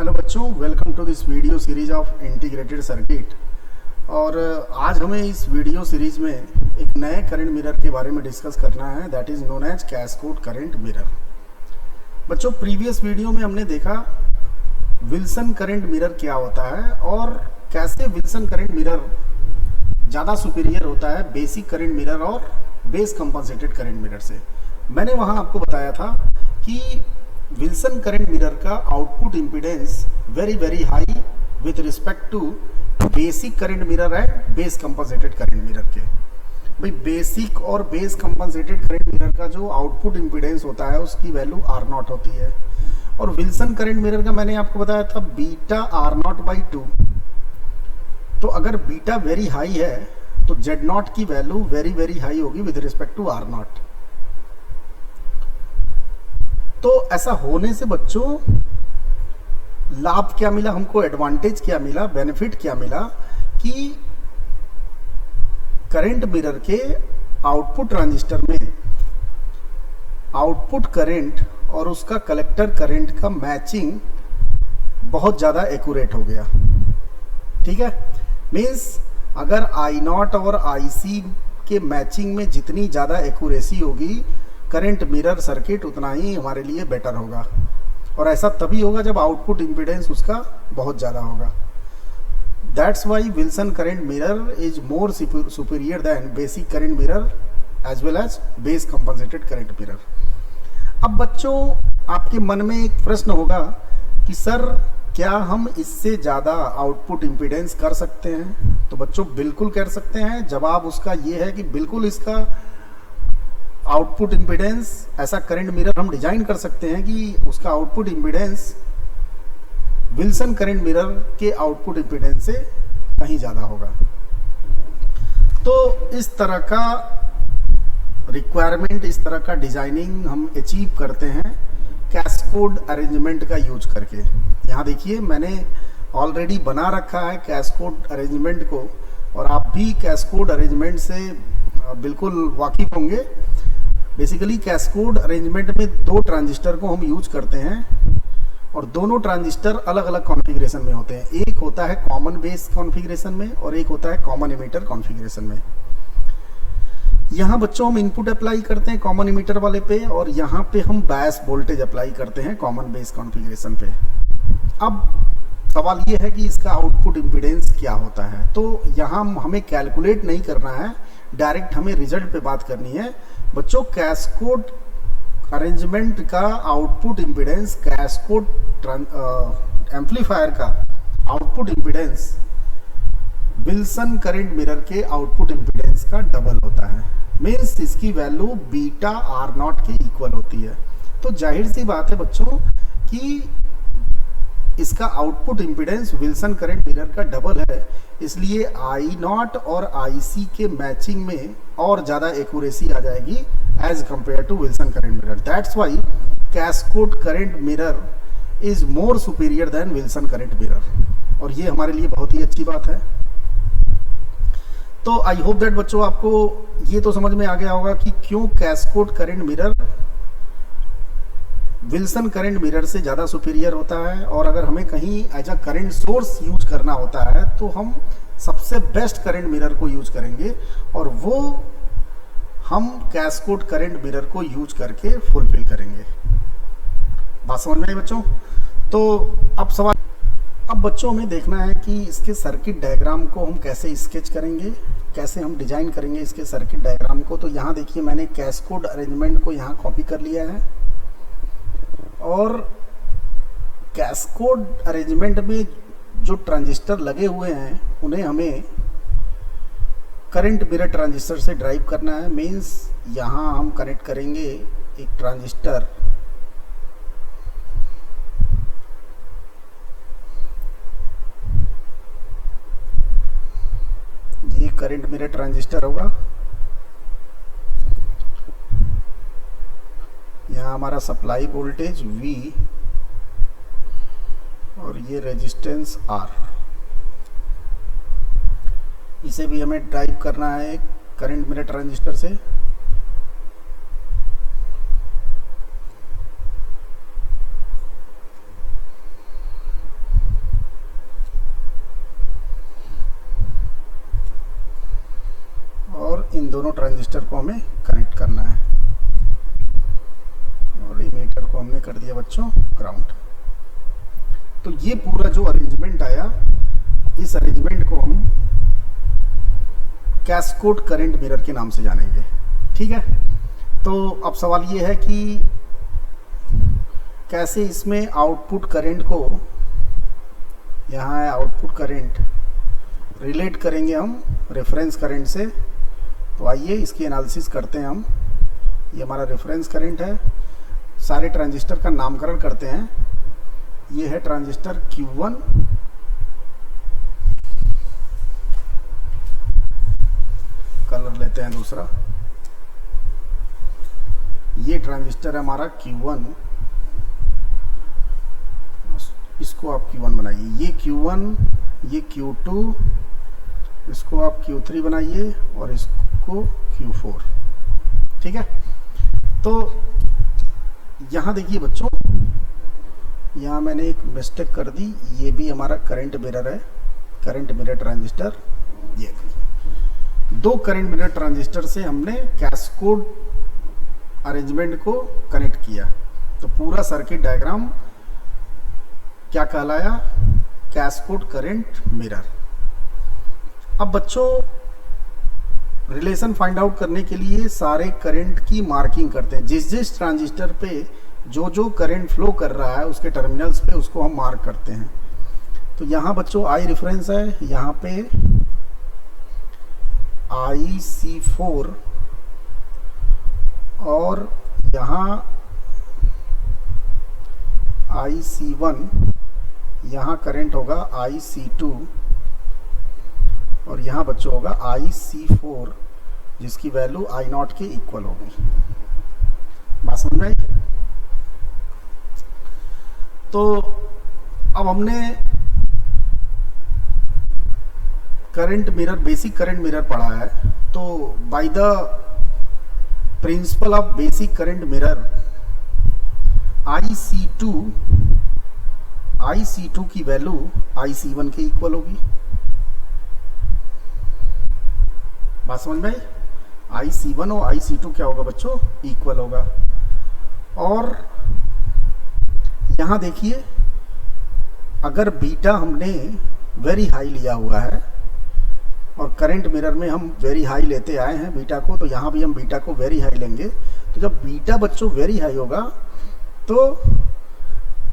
Hello बच्चों, welcome to this video series of integrated circuit. और आज हमें इस वीडियो सीरीज में एक नए करंट मिरर के बारे में डिस्कस करना है, that is known as cascade current mirror. बच्चों, प्रीवियस वीडियो में हमने देखा विल्सन करंट मिरर क्या होता है और कैसे विल्सन करंट मिरर ज़्यादा सुपीरियर होता है बेसिक करंट मिरर और बेस कंपनसेटेड करंट मिरर से। मैंने वहाँ आपको बताया था कि विल्सन करंट मिरर का output impedance very high with respect to basic current mirror and base compensated current mirror के। भाई, बेसिक और बेस कंपनसेटेड करंट मिरर का जो आउटपुट इम्पीडेंस होता है उसकी वैल्यू R0 होती है, और विल्सन करंट मिरर का मैंने आपको बताया था बीटा R0/2। तो अगर बीटा वेरी हाई है तो Z0 की वैल्यू वेरी हाई होगी विद रिस्पेक्ट टू R0। तो ऐसा होने से बच्चों लाभ क्या मिला हमको, एडवांटेज क्या मिला, बेनिफिट क्या मिला कि करंट मिरर के आउटपुट ट्रांजिस्टर में आउटपुट करंट और उसका कलेक्टर करंट का मैचिंग बहुत ज़्यादा एक्यूरेट हो गया। ठीक है, मीन्स अगर I0 और IC के मैचिंग में जितनी ज़्यादा एक्यूरेसी होगी करंट मिरर सर्किट उतना ही हमारे लिए बेटर होगा, और ऐसा तभी होगा जब आउटपुट इम्पीडेंस उसका बहुत ज़्यादा होगा। That's why Wilson current mirror is more superior than basic current mirror as well as base compensated current mirror. अब बच्चों, आपके मन में एक प्रश्न होगा कि सर क्या हम इससे ज़्यादा आउटपुट इम्पीडेंस कर सकते हैं? तो बच्चों बिल्कुल कर सकते हैं। जवाब उसका ये है कि बिल्कुल इसका आउटपुट इम्पीडेंस, ऐसा करंट मिरर हम डिजाइन कर सकते हैं कि उसका output impedance Wilson current mirror के आउटपुट इम्पीडेंस से कहीं ज़्यादा होगा। तो इस तरह का रिक्वायरमेंट, इस तरह का डिजाइनिंग हम अचीव करते हैं कैस्केड अरेंजमेंट का यूज करके। यहाँ देखिए, मैंने ऑलरेडी बना रखा है कैस्केड अरेंजमेंट को, और आप भी कैस्केड अरेंजमेंट से बिल्कुल वाकिफ होंगे। बेसिकली कैस्केड अरेंजमेंट में दो ट्रांजिस्टर को हम यूज करते हैं, और दोनों ट्रांजिस्टर अलग अलग कॉन्फ़िगरेशन में होते हैं। एक होता है कॉमन बेस कॉन्फ़िगरेशन में और एक होता है कॉमन इमीटर कॉन्फ़िगरेशन में। यहाँ बच्चों हम इनपुट अप्लाई करते हैं कॉमन इमीटर वाले पे, और यहाँ पे हम बायस वोल्टेज अप्लाई करते हैं कॉमन बेस कॉन्फ़िगरेशन पे। अब सवाल ये है कि इसका आउटपुट इम्पीडेंस क्या होता है। तो यहाँ हमें कैलकुलेट नहीं करना है, डायरेक्ट हमें रिजल्ट पे बात करनी है। बच्चों, कैस्केड अरेंजमेंट का आउटपुट इम्पीडेंस कैस्केड एम्पलीफायर का output impedance Wilson current mirror के आउटपुट इम्पीडेंस का डबल होता है। मीन्स इसकी वैल्यू बीटा R0 के इक्वल होती है। तो जाहिर सी बात है बच्चों कि इसका output impedance Wilson current mirror का डबल है, इसलिए I0 और IC के मैचिंग में और ज़्यादा एक्यूरेसी आ जाएगी as compare to Wilson current mirror. That's why cascade current mirror is more superior than Wilson current mirror, और ये हमारे लिए बहुत ही अच्छी बात है। तो आई होप दैट बच्चों आपको ये तो समझ में आ गया होगा कि क्यों cascade current mirror Wilson current mirror से ज़्यादा सुपीरियर होता है। और अगर हमें कहीं as a current source use करना होता है तो हम सबसे बेस्ट करंट मिरर को यूज करेंगे, और वो हम कैस्केड करंट मिरर को यूज करके फुलफिल करेंगे। बात समझ में आई बच्चों? तो अब बच्चों हमें देखना है कि इसके सर्किट डायग्राम को हम कैसे स्केच करेंगे, कैसे हम डिजाइन करेंगे इसके सर्किट डायग्राम को। तो यहाँ देखिए, मैंने कैस्केड अरेंजमेंट को यहाँ कॉपी कर लिया है, और कैस्केड अरेंजमेंट में जो ट्रांजिस्टर लगे हुए हैं उन्हें हमें करंट मिरर ट्रांजिस्टर से ड्राइव करना है। मीन्स यहाँ हम कनेक्ट करेंगे एक ट्रांजिस्टर, ये करंट मिरर ट्रांजिस्टर होगा। यहाँ हमारा सप्लाई वोल्टेज V और ये रेजिस्टेंस R, इसे भी हमें ड्राइव करना है करंट मिरर ट्रांजिस्टर से। दोनों ट्रांजिस्टर को हमें कनेक्ट करना है और इमीटर को हमने कर दिया बच्चों ग्राउंड। तो ये पूरा जो अरेंजमेंट आया, इस अरेंजमेंट को हम कैस्कोड करंट मिरर के नाम से जानेंगे। ठीक है, तो अब सवाल ये है कि कैसे इसमें आउटपुट करंट को, यहाँ है आउटपुट करंट, रिलेट करेंगे हम रेफरेंस करंट से। तो आइए इसकी एनालिसिस करते हैं हम। ये हमारा रेफरेंस करंट है, सारे ट्रांजिस्टर का नामकरण करते हैं। ये है ट्रांजिस्टर Q1, कलर लेते हैं दूसरा। ये ट्रांजिस्टर है हमारा Q1, इसको आप Q1 बनाइए। ये Q1, ये Q2, इसको आप Q3 बनाइए और इसको Q4। ठीक है, तो यहाँ देखिए बच्चों, यहाँ मैंने एक मिस्टेक कर दी। ये भी हमारा करंट मिरर है, करंट मिरर ट्रांजिस्टर। ये दो करंट मिरर ट्रांजिस्टर से हमने कैस्कोड अरेंजमेंट को कनेक्ट किया। तो पूरा सर्किट डायग्राम क्या कहलाया? कैस्कोड करंट मिरर। अब बच्चों रिलेशन फाइंड आउट करने के लिए सारे करंट की मार्किंग करते हैं। जिस जिस ट्रांजिस्टर पे जो जो करंट फ्लो कर रहा है उसके टर्मिनल्स पे उसको हम मार्क करते हैं। तो यहाँ बच्चों आई रेफरेंस है, यहाँ पे IC4 और यहाँ IC1, यहाँ करंट होगा IC2 और यहाँ बच्चों होगा IC4 जिसकी वैल्यू I0 के इक्वल होगी। बात समझ में आई? तो अब हमने current mirror, basic current mirror पढ़ा है। तो by the principle of basic current mirror IC2 की वैल्यू IC1 के इक्वल होगी। बात समझ में? IC1 और IC2 क्या होगा बच्चों? इक्वल होगा। और यहां देखिए, अगर बीटा हमने वेरी हाई लिया हुआ है और करंट मिरर में हम वेरी हाई लेते आए हैं बीटा को, तो यहां भी हम बीटा को वेरी हाई लेंगे। तो जब बीटा बच्चों वेरी हाई होगा तो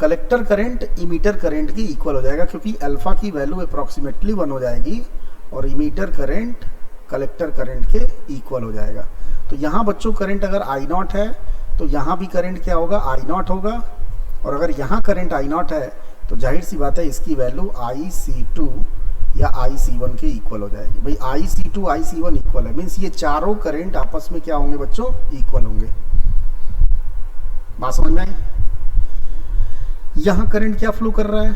कलेक्टर करंट इमीटर करंट की इक्वल हो जाएगा, क्योंकि अल्फा की वैल्यू अप्रॉक्सीमेटली 1 हो जाएगी और इमीटर करंट कलेक्टर करंट के इक्वल हो जाएगा। तो यहाँ बच्चों करंट अगर I0 है तो यहाँ भी करंट क्या होगा? I0 होगा। और अगर यहाँ करंट I0 है तो जाहिर सी बात है इसकी वैल्यू IC2 या IC1 के इक्वल हो जाएगी। भाई IC2 IC1 इक्वल है, मीन्स ये चारों करंट आपस में क्या होंगे बच्चों? इक्वल होंगे। बात समझ में आई? यहाँ करंट क्या फ्लो कर रहा है?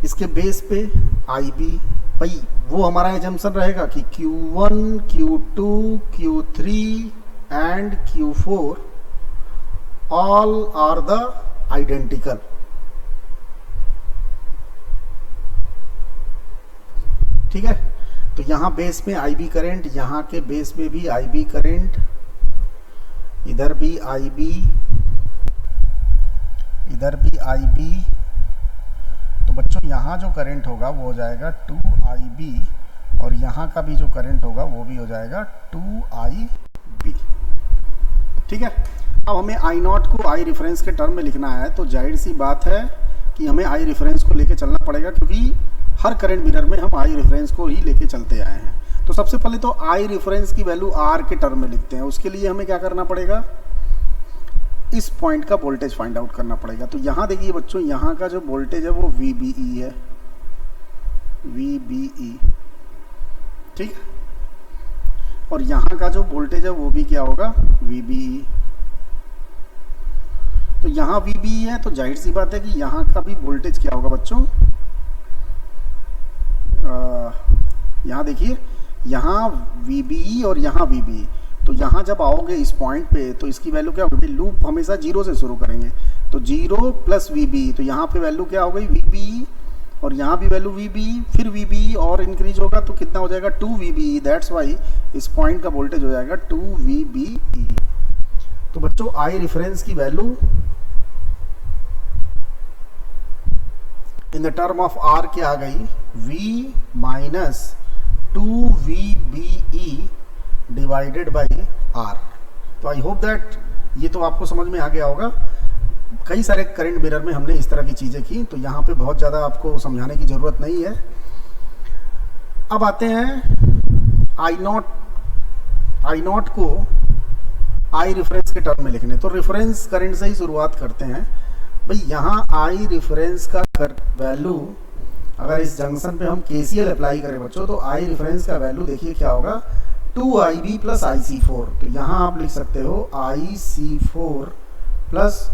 इसके बेस पे IB। भाई वो हमारा एजम्पशन रहेगा कि Q1, Q2, Q3 and Q4 all are the identical. ठीक है, तो यहाँ बेस में IB करंट, यहाँ के बेस में भी IB करंट, इधर भी IB, इधर भी IB। तो बच्चों यहाँ जो करंट होगा वो हो जाएगा 2IB और यहाँ का भी जो करंट होगा वो भी हो जाएगा 2IB। ठीक है, अब हमें I0 को I रेफरेंस के टर्म में लिखना है। तो जाहिर सी बात है कि हमें I रेफरेंस को लेके चलना पड़ेगा, क्योंकि हर करंट मिरर में हम I रेफरेंस को ही लेके चलते आए हैं। तो सबसे पहले तो I रेफरेंस की वैल्यू R के टर्म में लिखते हैं। उसके लिए हमें क्या करना पड़ेगा? इस पॉइंट का वोल्टेज फाइंड आउट करना पड़ेगा। तो यहाँ देखिए बच्चों, यहाँ का जो वोल्टेज है वो VBE है, VBE। ठीक है, और यहाँ का जो वोल्टेज है वो भी क्या होगा? VBE। तो यहाँ VBE है तो जाहिर सी बात है कि यहाँ का भी वोल्टेज क्या होगा बच्चों? यहाँ देखिए, यहाँ VBE और यहाँ VBE। तो यहाँ जब आओगे इस पॉइंट पे तो इसकी वैल्यू क्या होगी? लूप हमेशा 0 से शुरू करेंगे, तो 0 प्लस VBE। तो यहाँ पे वैल्यू क्या हो गई? VBE। और यहाँ भी वैल्यू VB, फिर VB और इंक्रीज होगा तो कितना हो जाएगा 2 VBE। दैट्स वाई इस पॉइंट का वोल्टेज हो जाएगा 2 VBE। तो बच्चों आई रेफरेंस की value in the term of R क्या आ गई, V minus 2 VBE divided by R। तो आई होप दैट ये तो आपको समझ में आ गया होगा। कई सारे करंट मिरर में हमने इस तरह की चीज़ें की, तो यहाँ पे बहुत ज़्यादा आपको समझाने की ज़रूरत नहीं है। अब आते हैं आई नॉट को आई रेफरेंस के टर्म में लिखने। तो रेफरेंस करंट से ही शुरुआत करते हैं भाई। यहाँ आई रेफरेंस का वैल्यू अगर इस जंक्शन पे हम KCL अप्लाई करें बच्चों, तो आई रेफरेंस का वैल्यू देखिए क्या होगा, 2IB प्लस IC4। तो यहाँ आप लिख सकते हो IC4 प्लस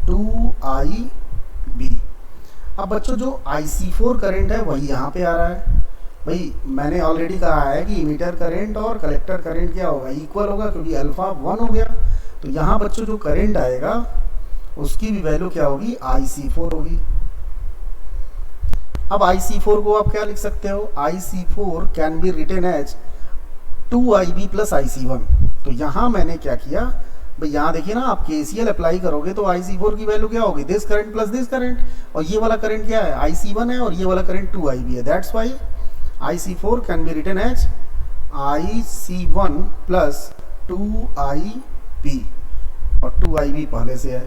2IB। अब बच्चों जो IC4 करंट है वही यहाँ पे आ रहा है भाई। मैंने ऑलरेडी कहा है कि इमीटर करंट और कलेक्टर करंट क्या होगा, इक्वल होगा, क्योंकि अल्फा 1 हो गया। तो यहाँ बच्चों जो करंट आएगा उसकी भी वैल्यू क्या होगी, IC4 होगी। अब IC4 को आप क्या लिख सकते हो, IC4 can be written as 2IB plus IC1। तो यहाँ मैंने क्या किया भाई, यहाँ देखिए ना, आप KCL अप्लाई करोगे तो IC4 की वैल्यू क्या होगी, this current plus this current, और ये वाला करंट क्या है, IC1 है, और ये वाला करंट 2IB है। That's why IC4 can be written as IC1 plus 2IB, और 2IB पहले से है,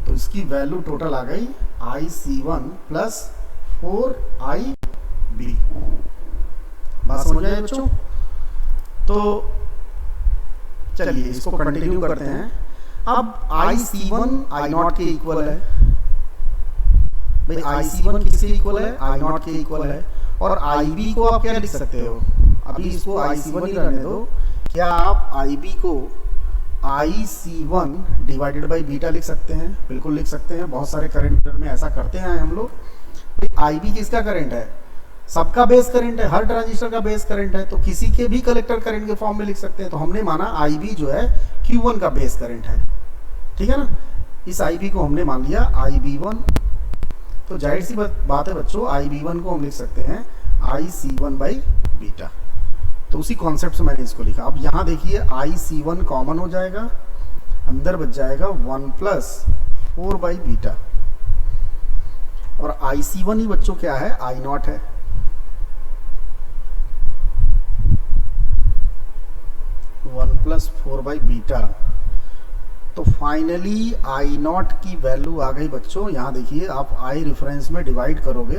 तो इसकी वैल्यू टोटल आ गई IC1 प्लस 4IB। बात समझ में आई बच्चों? तो चलिए इसको कंटिन्यू करते हैं। अब IC1 I0 के इक्वल है भाई। IC1 किसके इक्वल है, I0 के इक्वल है। और IB को आप क्या लिख सकते हो, अभी इसको IC1 ही रहने दो, क्या आप IB को IC1 डिवाइडेड बाई बीटा लिख सकते हैं? बिल्कुल लिख सकते हैं। बहुत सारे करंट मिरर में ऐसा करते हैं हम लोग। IB किसका करंट है, सबका बेस करंट है, हर ट्रांजिस्टर का बेस करंट है, तो किसी के भी कलेक्टर करंट के फॉर्म में लिख सकते हैं। तो हमने माना IB जो है Q1 का बेस करंट है, ठीक है ना। इस IB को हमने मान लिया IB1। तो जाहिर सी बात है बच्चों, IB1 को हम लिख सकते हैं IC1 बाई बीटा। तो उसी कॉन्सेप्ट से मैंने इसको लिखा। अब यहाँ देखिए IC1 कॉमन हो जाएगा, अंदर बच जाएगा 1 प्लस 4 बाई बीटा, और IC1 ही बच्चों क्या है, I0 है। One plus 4 by beta. तो फाइनली I0 की वैल्यू आ गई बच्चों। यहाँ देखिए आप आई रेफरेंस में डिवाइड करोगे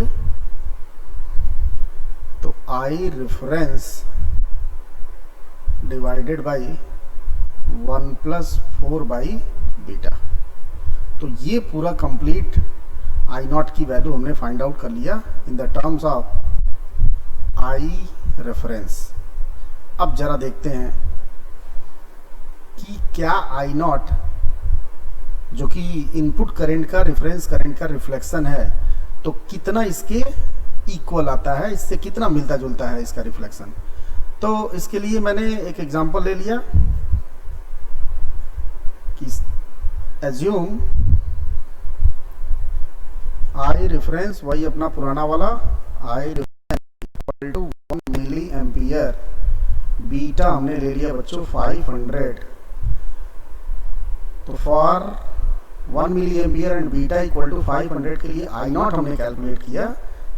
तो आई reference divided by 1 plus 4 by beta. तो ये पूरा कंप्लीट I0 की वैल्यू हमने फाइंड आउट कर लिया in the terms of I reference. अब जरा देखते हैं कि क्या I0 जो कि इनपुट करंट का रेफरेंस करंट का रिफ्लेक्शन है, तो कितना इसके इक्वल आता है, इससे कितना मिलता जुलता है इसका रिफ्लेक्शन। तो इसके लिए मैंने एक एग्जांपल ले लिया कि एज्यूम आई रेफरेंस, वही अपना पुराना वाला I reference equal to 1 milli ampere, beta हमने ले लिया बच्चों 500। तो for 1 milli ampere and beta equal to 500 के लिए I0 हमने कैलकुलेट किया,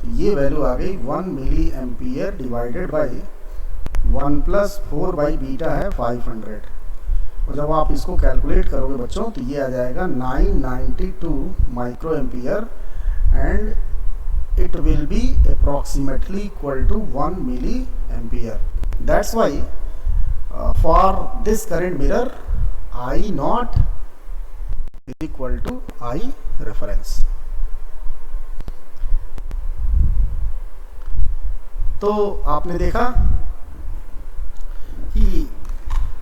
तो ये वैल्यू आ गई 1 milli ampere divided by 1 plus 4 by beta है 500। और जब आप इसको कैलकुलेट करोगे बच्चों तो ये आ जाएगा 992 micro ampere and it will be approximately equal to 1 milli ampere. That's why for this current mirror I0 is equal to I reference। तो आपने देखा कि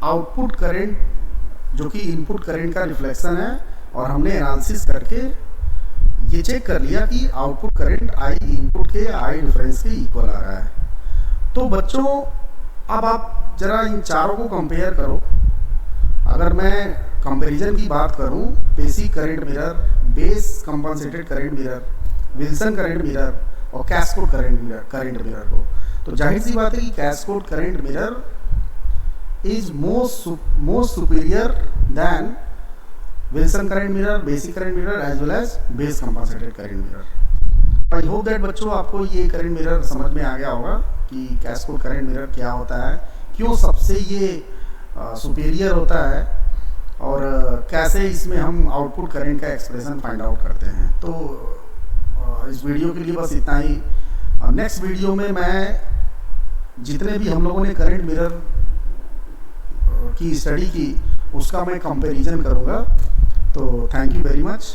आउटपुट करंट जो कि इनपुट करंट का रिफ्लेक्शन है, और हमने एनालिसिस करके ये चेक कर लिया कि आउटपुट करंट आई इनपुट के आई रेफरेंस के इक्वल आ रहा है। तो बच्चों अब आप जरा इन चारों को कंपेयर करो। अगर मैं कंपैरिजन की बात करूं, basic current mirror, base compensated current mirror Wilson current mirror और कैस्केड करंट मिरर को, तो जाहिर सी बात है कि cascade current mirror is most superior than Wilson current mirror, basic current mirror as well as base compensated current mirror. I hope that बच्चों आपको ये करंट मिरर समझ में आ गया होगा कि कैस्केड करंट मिरर क्या होता है, क्यों सबसे ये सुपीरियर होता है और कैसे इसमें हम आउटपुट करंट का एक्सप्रेशन फाइंड आउट करते हैं। तो इस वीडियो के लिए बस इतना ही। नेक्स्ट वीडियो में मैं जितने भी हम लोगों ने करंट मिरर की स्टडी की उसका मैं कंपैरिजन करूँगा। तो थैंक यू वेरी मच।